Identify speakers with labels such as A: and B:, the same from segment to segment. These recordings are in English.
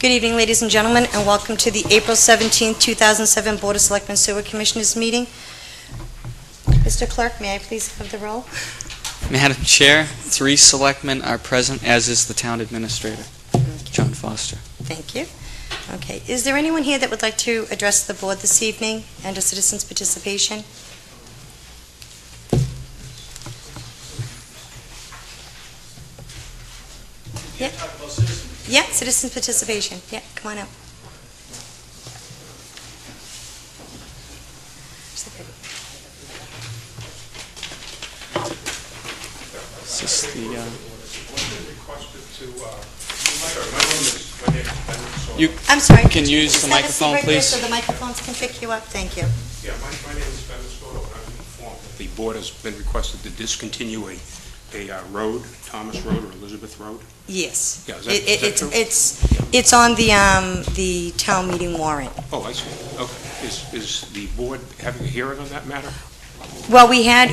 A: Good evening, ladies and gentlemen, and welcome to the April 17, 2007 Board of Selectmen Sewer Commissioners meeting. Mr. Clerk, may I please have the roll?
B: Madam Chair, 3 selectmen are present, as is the town administrator, John Foster.
A: Thank you. Okay, is there anyone here that would like to address the board this evening under citizens' participation? Yeah. Yeah, citizens' participation. Yeah, come on up.
B: Is this the, you
A: I'm sorry.
B: can use the microphone,
A: right
B: please.
A: So the microphones can pick you up. Thank you.
C: Yeah, my name is Ben Scotto, and I've been informed that the board has been requested to discontinue a road, Thomas Road or Elizabeth Road.
A: Yes.
C: Yeah, is that true?
A: It's on the town meeting warrant.
C: Oh, I see. Okay. Is the board having a hearing on that matter?
A: Well, we had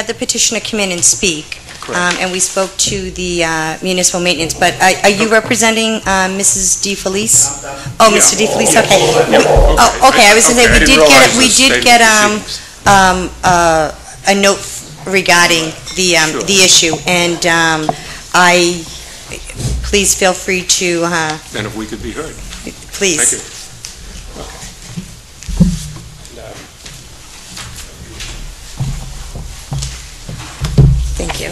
A: the petitioner come in and speak.
C: Correct.
A: And we spoke to the municipal maintenance, but are you representing Mrs. DeFelice? Oh,
C: Yeah.
A: Mr. DeFelice,
C: Yeah.
A: okay.
C: Yeah.
A: Okay, I was going to say,
C: I didn't realize
A: we
C: the
A: did
C: state
A: get
C: of the proceedings.
A: a note regarding
C: Sure.
A: the issue, and please feel free to,
C: Then if we could be heard.
A: please.
C: Thank you.
A: Thank you.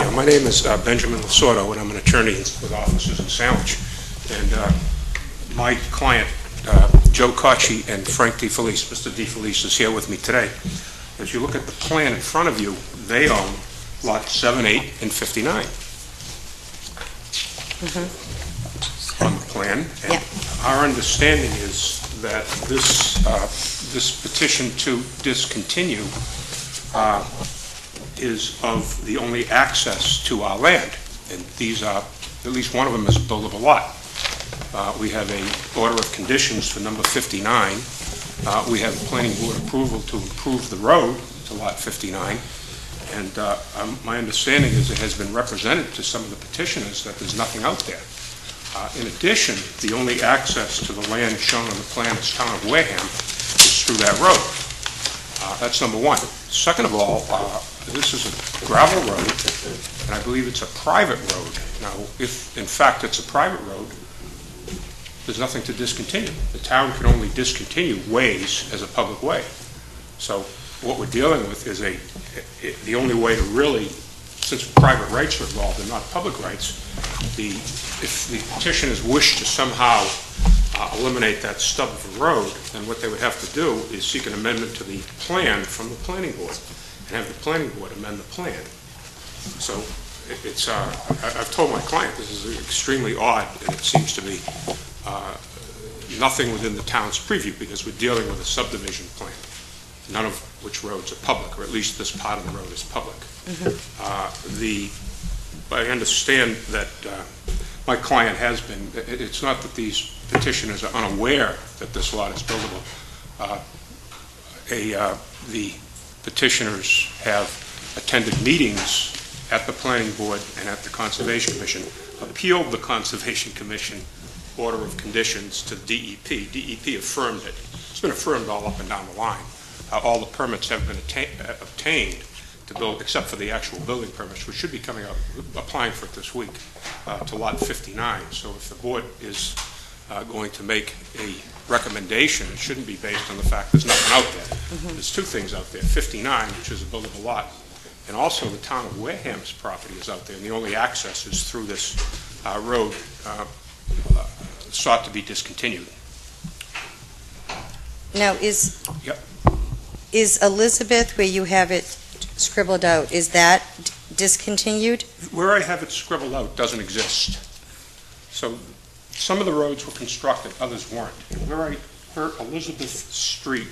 C: Yeah, my name is Benjamin Lasordo, and I'm an attorney with offices in Sandwich. And my client, Joe Cocci and Frank DeFelice, Mr. DeFelice is here with me today. As you look at the plan in front of you, they own Lot 7, 8, and 59 on the plan. And
A: Yeah.
C: our understanding is that this petition to discontinue is of the only access to our land. And these are, at least one of them is a buildable lot. We have a order of conditions for number 59. We have planning board approval to improve the road to lot 59. And my understanding is it has been represented to some of the petitioners that there's nothing out there. In addition, the only access to the land shown on the plan as town of Wareham is through that road. That's number one. Second of all, this is a gravel road, and I believe it's a private road. Now, if in fact it's a private road, there's nothing to discontinue. The town can only discontinue ways as a public way. So what we're dealing with is the only way to really, since private rights are involved and not public rights, if the petitioners wish to somehow eliminate that stub of a road, then what they would have to do is seek an amendment to the plan from the planning board and have the planning board amend the plan. So it's, I've told my client this is extremely odd, and it seems to be nothing within the town's purview because we're dealing with a subdivision plan, none of which roads are public, or at least this part of the road is public. I understand that my client has been, it's not that these petitioners are unaware that this lot is buildable. The petitioners have attended meetings at the planning board and at the Conservation Commission, appealed the Conservation Commission order of conditions to DEP. DEP affirmed it. It's been affirmed all up and down the line. All the permits have been obtained to build, except for the actual building permits, which should be coming out, applying for it this week, to lot 59. So if the board is going to make a recommendation, it shouldn't be based on the fact there's nothing out there. There's 2 things out there, 59, which is a buildable lot, and also the town of Wareham's property is out there, and the only access is through this road sought to be discontinued.
A: Now, is
C: Yep.
A: Elizabeth, where you have it scribbled out, is that discontinued?
C: Where I have it scribbled out doesn't exist. So some of the roads were constructed, others weren't. Where Elizabeth Street,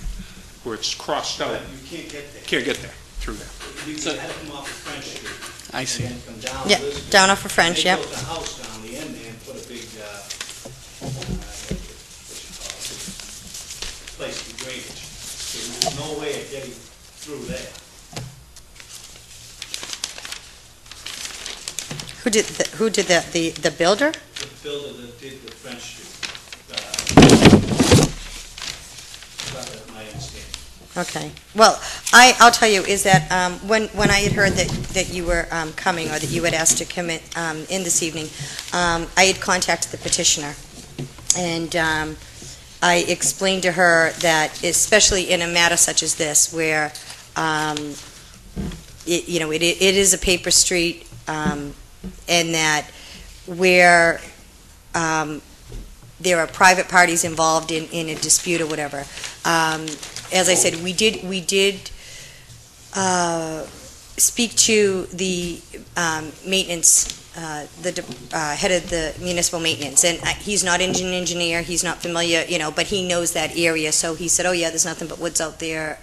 C: where it's crossed out,
D: You can't get there.
C: can't get there through there.
D: You can come off of French Street.
B: I see.
D: And then come down.
A: Yeah,
D: Elizabeth.
A: down off of French,
D: They
A: yep.
D: built a house down the end there and put a big, place for drainage. So there's no way of getting through there.
A: Who did the builder?
D: The builder that did the French Street. That's my understanding.
A: Okay. Well, I'll tell you, is that when I had heard that you were coming, or that you had asked to come in this evening, I had contacted the petitioner, and I explained to her that, especially in a matter such as this, where it is a paper street, and that where there are private parties involved in a dispute or whatever. As I said, we did speak to the maintenance, the head of the municipal maintenance, and he's not an engineer, he's not familiar, but he knows that area, so he said, oh yeah, there's nothing but woods out there.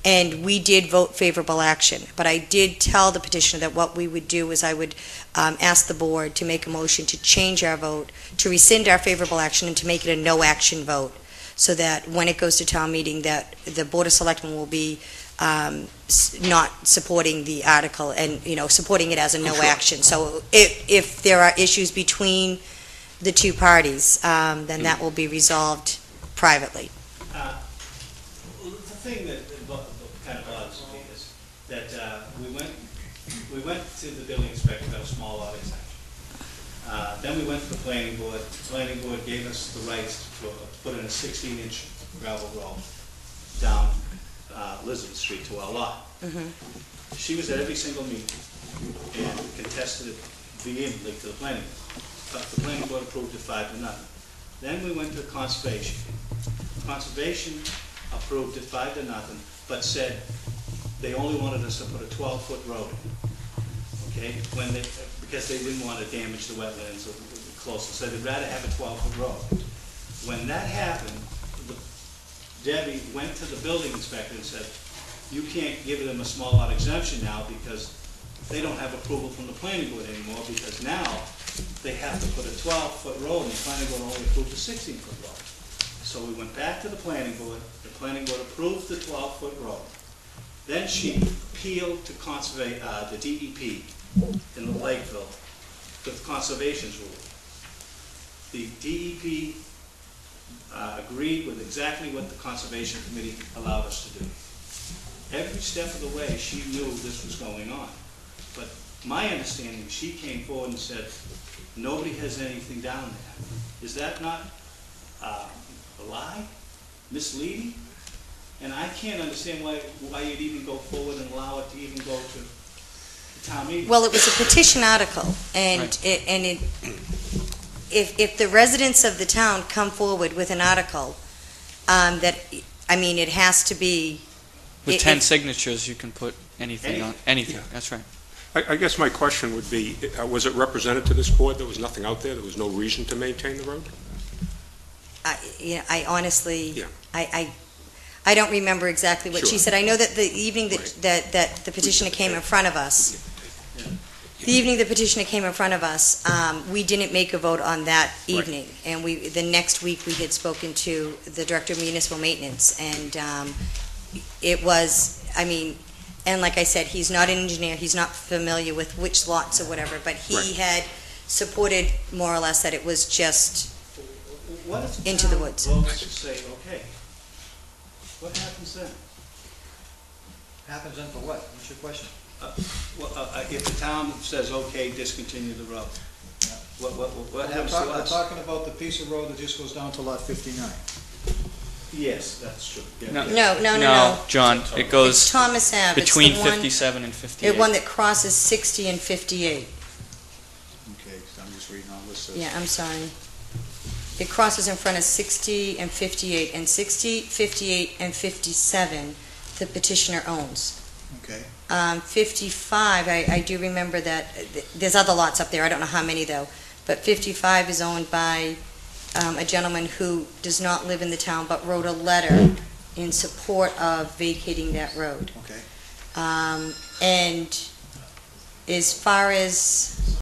A: And we did vote favorable action, but I did tell the petitioner that what we would do is I would ask the board to make a motion to change our vote, to rescind our favorable action, and to make it a no-action vote, so that when it goes to town meeting, that the Board of Selectmen will be not supporting the article and, supporting it as a no-action. So if there are issues between the two parties, then that will be resolved privately.
D: The thing that kind of bothers me is that we went to the building inspector, got a small lot exemption. Then we went to the planning board. The planning board gave us the rights to put in a 16-inch gravel road down Elizabeth Street to our lot. She was at every single meeting and contested it vehemently to the planning board. But the planning board approved it 5-0. Then we went to conservation. Conservation approved it 5-0, but said they only wanted us to put a 12-foot road in. Okay, because they didn't want to damage the wetlands or closer, so they'd rather have a 12-foot road. When that happened, Debbie went to the building inspector and said, you can't give them a small lot exemption now because they don't have approval from the planning board anymore, because now they have to put a 12-foot road and the planning board only approved a 16-foot road. So we went back to the planning board approved the 12-foot road. Then she appealed to the DEP in Lakeville, the conservation's rule. The DEP agreed with exactly what the Conservation Committee allowed us to do. Every step of the way, she knew this was going on. But my understanding, she came forward and said, nobody has anything down there. Is that not a lie? Misleading? And I can't understand why you'd even go forward and allow it to even go to the town meeting.
A: Well, it was a petition article, and
B: right.
A: If the residents of the town come forward with an article, it has to be...
B: With 10 signatures, you can put anything on, anything,
C: Yeah.
B: That's right.
C: I guess my question would be, was it represented to this board there was nothing out there, there was no reason to maintain the road?
A: I honestly...
C: Yeah.
A: I don't remember exactly what she
C: Sure.
A: said. I know that the evening
C: Right.
A: that the petitioner came in front of us, we didn't make a vote on that evening. And the next week, we had spoken to the Director of Municipal Maintenance, and it was, and like I said, he's not an engineer, he's not familiar with which lots or whatever, but he
C: Right.
A: had supported more or less that it was just
D: What if
A: into the woods.
D: votes to say, okay, what happens then?
E: Happens then for what? What's your question?
D: If the town says, okay, discontinue the road, what happens to
E: We're
D: us?
E: talking about the piece of road that just goes down to lot 59.
D: Yes, that's true. Yeah.
A: No.
B: John, it
A: It's
B: goes
A: Thomas Ave. It's
B: between
A: the one-
B: 57 and 58.
A: The one that crosses 60 and 58.
E: Okay, so I'm just reading all this.
A: Yeah, I'm sorry. It crosses in front of 60 and 58, and 60, 58, and 57, the petitioner owns.
E: Okay.
A: 55, I do remember that, there's other lots up there, I don't know how many though, but 55 is owned by a gentleman who does not live in the town, but wrote a letter in support of vacating that road.
E: Okay.
A: And as far as